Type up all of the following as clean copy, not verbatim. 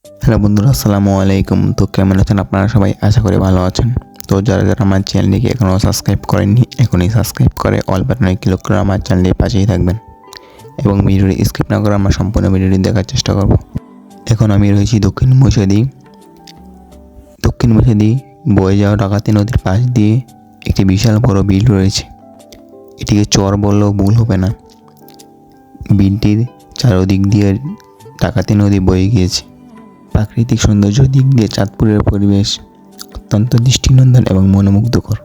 Hello বন্ধুরা, আসসালামু আলাইকুম। তো কেমন আছেন আপনারা সবাই? আশা করি ভালো আছেন। তো যারা আমার চ্যানেলটিকে এখনও সাবস্ক্রাইব করেননি, এখনই সাবস্ক্রাইব করে অল বাটনে ক্লিক করে আমার চ্যানেলের পাশেই থাকবেন এবং ভিডিওটি স্কিপ না করে আমরা সম্পূর্ণ ভিডিওটি দেখার চেষ্টা করব। এখন আমি রয়েছি দক্ষিণ মহিষাদী বয়ে যাওয়া ডাকাতি নদীর পাশ দিয়ে একটি বিশাল বড় বিল রয়েছে। এটিকে চর বললেও ভুল হবে না। বিলটির চারদিক দিয়ে ডাকাতি নদী বয়ে গিয়েছে। প্রাকৃতিক সৌন্দর্যের দিক দিয়ে চাঁদপুরের পরিবেশ অত্যন্ত দৃষ্টিনন্দন এবং মনোমুগ্ধকর।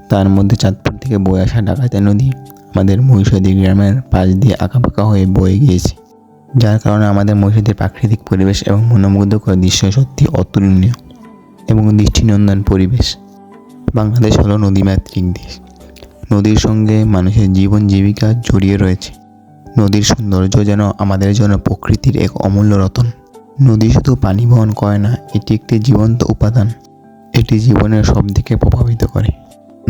তার মধ্যে চাঁদপুর থেকে বয়ে আসা ডাকাতি নদী আমাদের মহিষাদী গ্রামের পাশ দিয়ে আঁকাবাঁকা হয়ে বয়ে গিয়েছে, যার কারণে আমাদের মহিষাদীর প্রাকৃতিক পরিবেশ এবং মনোমুগ্ধকর দৃশ্য সত্যি অতুলনীয় এবং দৃষ্টিনন্দন পরিবেশ। বাংলাদেশ হলো নদীমাতৃক দেশ। নদীর সঙ্গে মানুষের জীবন জীবিকা জড়িয়ে রয়েছে। নদীর সৌন্দর্য যেন আমাদের জন্য প্রকৃতির এক অমূল্য রতন। নদী শুধু পানি বহন করে না, এটি একটি জীবন্ত উপাদান। এটি জীবনের সব দিকে প্রভাবিত করে।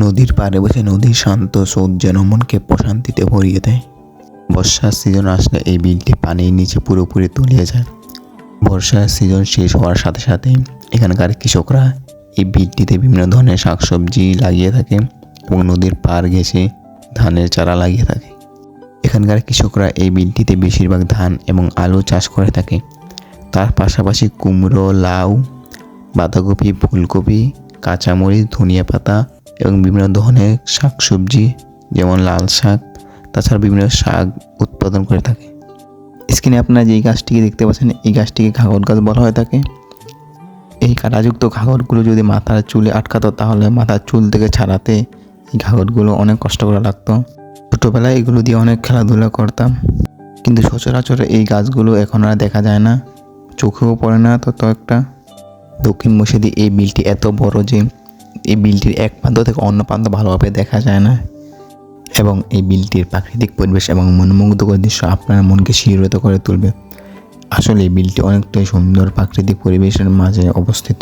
নদীর পাড়ে বসে নদীর শান্ত স্রোত যেন মনকে প্রশান্তিতে ভরিয়ে দেয়। বর্ষার সিজন আসলে এই বিলটি পানির নিচে পুরোপুরি তলিয়ে যায়। বর্ষার সিজন শেষ হওয়ার সাথে সাথে এখানকার কৃষকরা এই বিলটিতে বিভিন্ন ধরনের শাকসবজি লাগিয়ে থাকে এবং নদীর পাড় ঘেঁষে ধানের চারা লাগিয়ে থাকে। এখানকার কৃষকরা এই বিলটিতে বেশিরভাগ ধান এবং আলু চাষ করে থাকে। তার পাশাপাশি কুমড়ো, লাউ, বাঁধাকপি, ফুলকপি, কাঁচামরিচ, ধনিয়া পাতা এবং বিভিন্ন ধরনের শাকসবজি যেমন লাল শাক, তাছাড়া বিভিন্ন শাক উৎপাদন করে থাকে। স্ক্রিনে আপনারা যে গাছটিকে দেখতে পাচ্ছেন, এই গাছটিকে ঘাগর গাছ বলা হয়ে থাকে। এই কাঁটাযুক্ত ঘাগরগুলো যদি মাথার চুলে আটকাতো তাহলে মাথার চুল থেকে ছাড়াতে এই ঘাগরগুলো অনেক কষ্ট করে লাগতো। ছোটোবেলায় এগুলো দিয়ে অনেক খেলাধুলা করতাম, কিন্তু সচরাচর এই গাছগুলো এখন আর দেখা যায় না, চোখেও পড়ে না তত একটা। দক্ষিণ মহিষাদী এই বিলটি এত বড় যে এই বিলটির এক প্রান্ত থেকে অন্য প্রান্ত ভালোভাবে দেখা যায় না এবং এই বিলটির প্রাকৃতিক পরিবেশ এবং মনোমুগ্ধকর দৃশ্য আপনার মনকে শিহরিত করে তুলবে। আসলে এই বিলটি অনেকটাই সুন্দর প্রাকৃতিক পরিবেশের মাঝে অবস্থিত।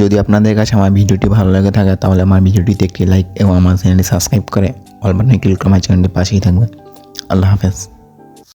যদি আপনাদের কাছে আমার ভিডিওটি ভালো লাগে থাকে তাহলে আমার ভিডিওটিতে একটি লাইক এবং আমার চ্যানেলটি সাবস্ক্রাইব করে অল বাটনে ক্লিক করে আমার চ্যানেলটির পাশেই থাকবেন। আল্লাহ হাফেজ।